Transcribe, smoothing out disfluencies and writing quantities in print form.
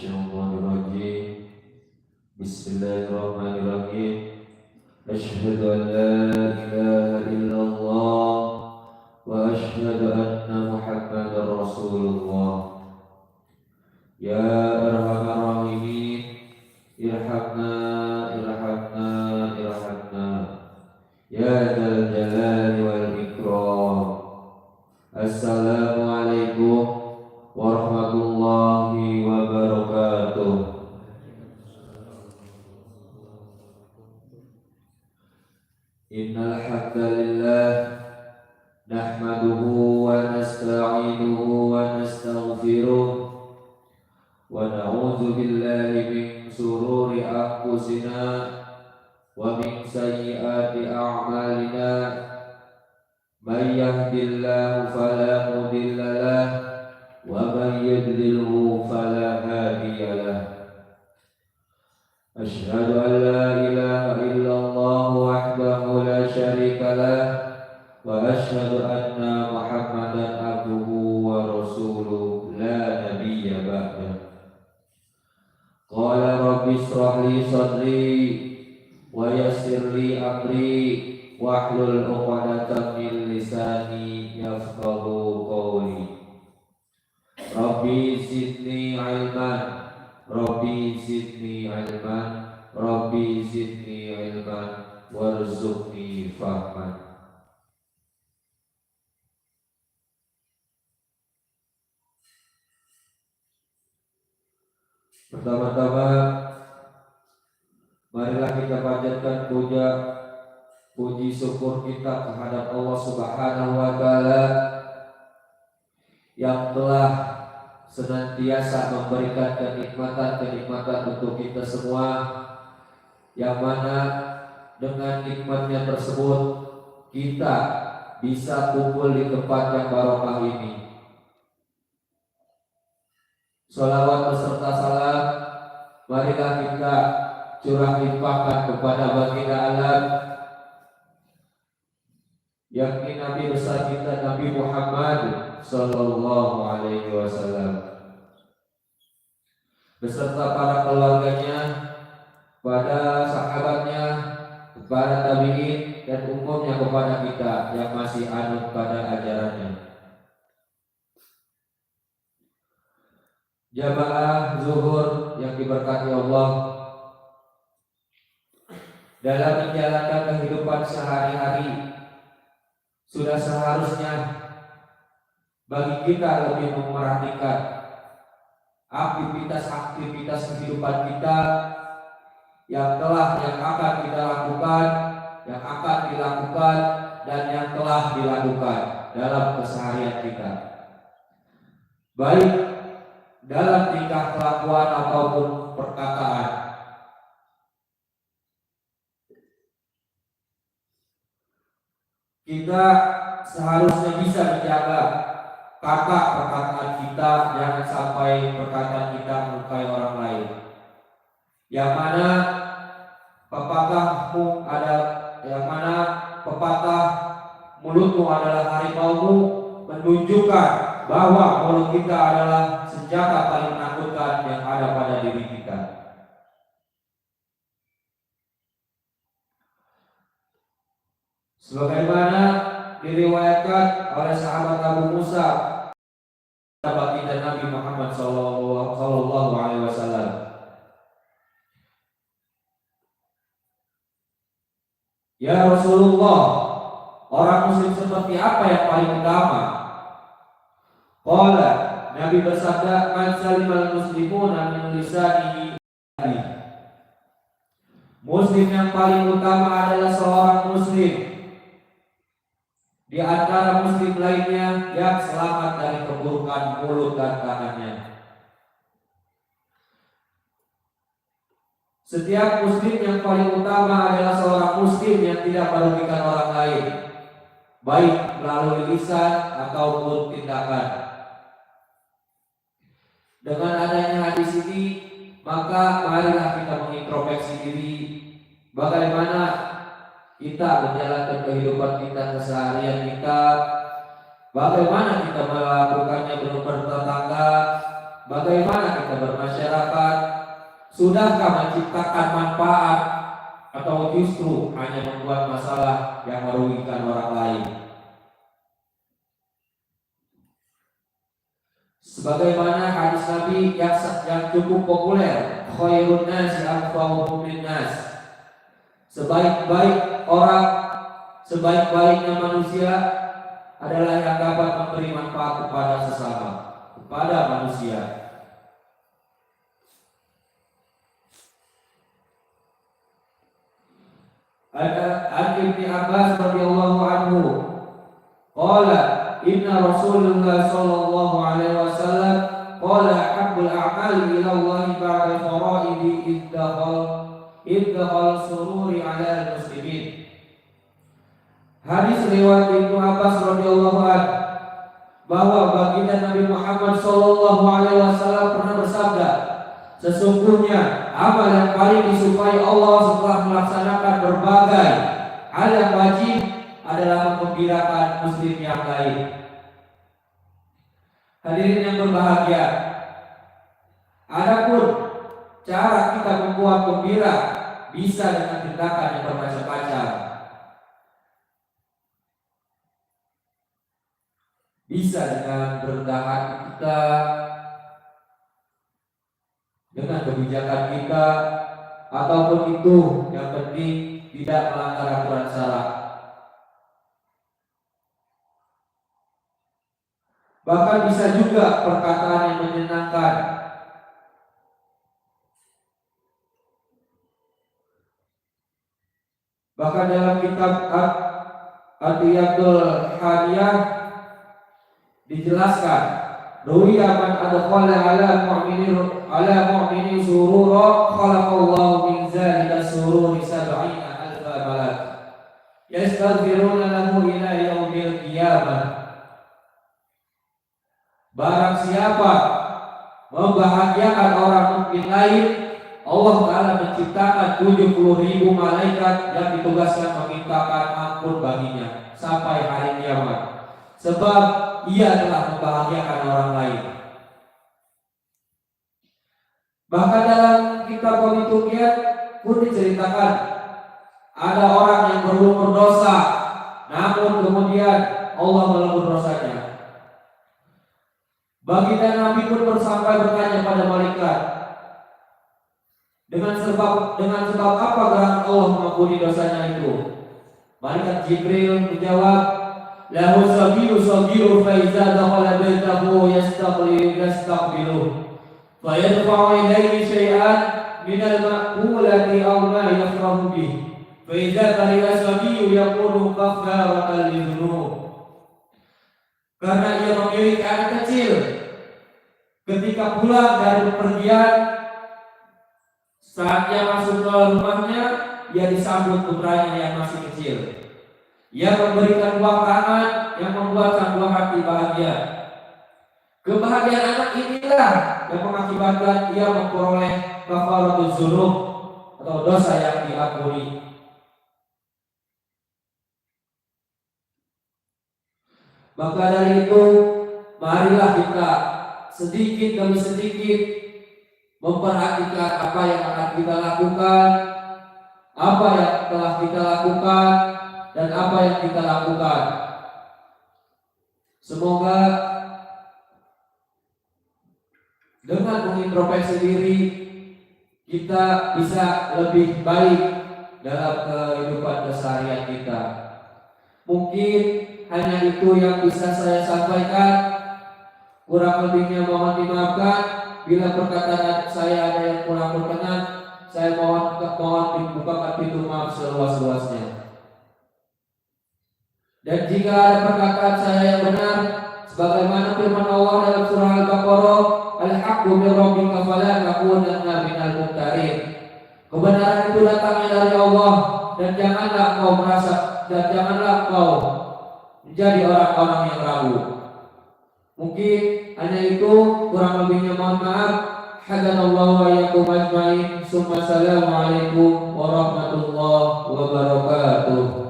الشيطان الرجيم بسم الله الرحمن الرحيم أشهد أن لا إله إلا الله وأشهد أن محمدا رسول الله يا أرحم الراحمين ارحمنا ارحمنا ارحمنا يا ذا الجلال والإكرام. Assalamualaikum warahmatullahi wabarakatuh. Innal hamdalillah nahmaduhu wa nasta'inuhu wa nastaghfiruh wa na'udzu billahi min shururi anfusina wa min sayyiati a'malina. Man yahdihillahu fala mudilla lahu wa man yudlilhu fala hadiya lahu. Asyhadu an la ilaha illallah wahdahu la syarika lahu wa asyhadu anna Muhammadan abduhu wa rasuluhu la nabiyya ba'dahu. Qala rabbi ishrah li sadri wa yassir li amri wahlul 'uqdatam min lisani yafqahu qawli. Rabbi zidni ilman, Rabbi zidni ilman, Rabbi zidni ilman warzuqni fahman. Pertama-tama marilah kita panjatkan puji syukur kita kehadap Allah Subhanahu wa taala yang telah senantiasa memberikan kenikmatan-kenikmatan untuk kita semua, yang mana dengan nikmatnya tersebut kita bisa kumpul di tempat yang barokah ini. Sholawat beserta salam marilah kita curah limpahkan kepada baginda alam, yakni Nabi besar kita Nabi Muhammad sallallahu alaihi wasallam beserta para keluarganya, pada sahabatnya, para tabi'in dan umumnya kepada kita yang masih anut pada ajarannya. Jamaah zuhur yang diberkati Allah, dalam menjalankan kehidupan sehari-hari sudah seharusnya bagi kita lebih memperhatikan aktivitas kehidupan kita yang akan kita lakukan, yang akan dilakukan, dan yang telah dilakukan dalam keseharian kita, baik dalam tingkah kelakuan ataupun perkataan. Kita seharusnya bisa menjaga kata perkataan kita, jangan sampai perkataan kita melukai orang lain. Yang mana pepatah mulutmu adalah harimaumu menunjukkan bahwa mulut kita adalah senjata paling menakutkan yang ada pada diri kita. Sebagaimana diriwayatkan oleh sahabat Abu Musa, baginda Nabi Muhammad sallallahu alaihi wasallam, "Ya Rasulullah, orang muslim seperti apa yang paling utama?" Qala, Nabi bersabda, "Man salimal muslimuna min lisanihi." Muslim yang paling utama adalah seorang muslim di antara muslim lainnya yang selamat dari keburukan mulut dan tangannya. Setiap muslim yang paling utama adalah seorang muslim yang tidak merugikan orang lain, baik melalui lisan ataupun tindakan. Dengan adanya hadis ini, maka marilah kita mengintrospeksi diri, bagaimana kita menjalankan kehidupan kita, keseharian kita, bagaimana kita melakukannya bertetangga, bagaimana kita bermasyarakat, sudahkah menciptakan manfaat atau justru hanya membuat masalah yang merugikan orang lain. Sebagaimana hadis Nabi yang cukup populer, khairun nasi anfa'uhum linnas. Sebaik-baik orang, sebaik-baiknya manusia adalah yang dapat memberi manfaat kepada sesama, kepada manusia. An Ibnu Abbas radhiyallahu anhu qala inna Rasulullah sallallahu alaihi wasallam qala habbul a'mali ila Allah ba'da faraidi iddakhal sururi ala muslimin. Hadis riwayat Ibnu Abbas radhiyallahu anhu bahwa baginda Nabi Muhammad sallallahu alaihi wasallam pernah bersabda, sesungguhnya amal yang paling disukai Allah setelah melaksanakan berbagai hal yang wajib adalah menggembirakan muslim yang lain. Hadirin yang berbahagia, adapun cara kita membuat gembira bisa dengan tindakan yang bermacam-macam. Bisa dengan berendah hati kita, dengan kebijakan kita, ataupun itu yang penting tidak melanggar aturan syara. Bahkan bisa juga perkataan yang menyenangkan. Bahkan dalam kitab Adiyatul Hadiyah dijelaskan, ruwiya man adkhala ala mu'minin surura khalaqallahu min zalika sururi 70,000 malak yastaghfiruna lahu ila yaumil qiyamah. Barang siapa membahagiakan orang mukmin lain, Allah Ta'ala menciptakan 70,000 malaikat yang ditugaskan memintakan ampun baginya sampai hari kiamat, sebab ia telah membahagiakan orang lain. Bahkan dalam kitab Qamituliyat pun diceritakan ada orang yang berumur dosa, namun kemudian Allah melebur dosanya. Baginda Nabi pun bersampai bertanya pada malaikat, dengan sebab apa gerangan Allah mengampuni dosanya itu? Malaikat Jibril menjawab, lahu sabiru fa iza dakhala baitahu yastaqbilu fa yadfa'u ilayhi shay'an min al-ma'kulati aw ma yafrahu bih fa iza tariya sabiyu yakunu kafaratan lidhunub. Karena ia memiliki anak kecil, ketika pulang dari bepergian, saat ia masuk ke rumahnya, ia disambut putranya yang masih kecil. Ia memberikan buah tangan yang membuatkan buah hati bahagia. Kebahagiaan anak inilah yang mengakibatkan ia memperoleh kafaratul dzunub atau dosa yang diampuni. Maka dari itu, marilah kita sedikit demi sedikit memperhatikan apa yang akan kita lakukan, apa yang telah kita lakukan, dan apa yang kita lakukan. Semoga dengan mengintrospeksi diri kita bisa lebih baik dalam kehidupan keseharian kita. Mungkin hanya itu yang bisa saya sampaikan. Kurang lebihnya mohon dimaafkan. Bila perkataan saya ada yang kurang berkenan, saya mohon dibukakan pintu maaf seluas-luasnya. Dan jika ada perkataan saya yang benar, sebagaimana firman Allah dalam surah Al-Baqarah, al-haqqu min rabbika fala takunanna minal mumtarin. Kebenaran itu datangnya dari Allah, dan janganlah kau menjadi orang-orang yang ragu. Mungkin hanya itu, kurang lebihnya mohon maaf. Hadanallahu wa iyyakum ajmain. Assalamualaikum warahmatullahi wabarakatuh.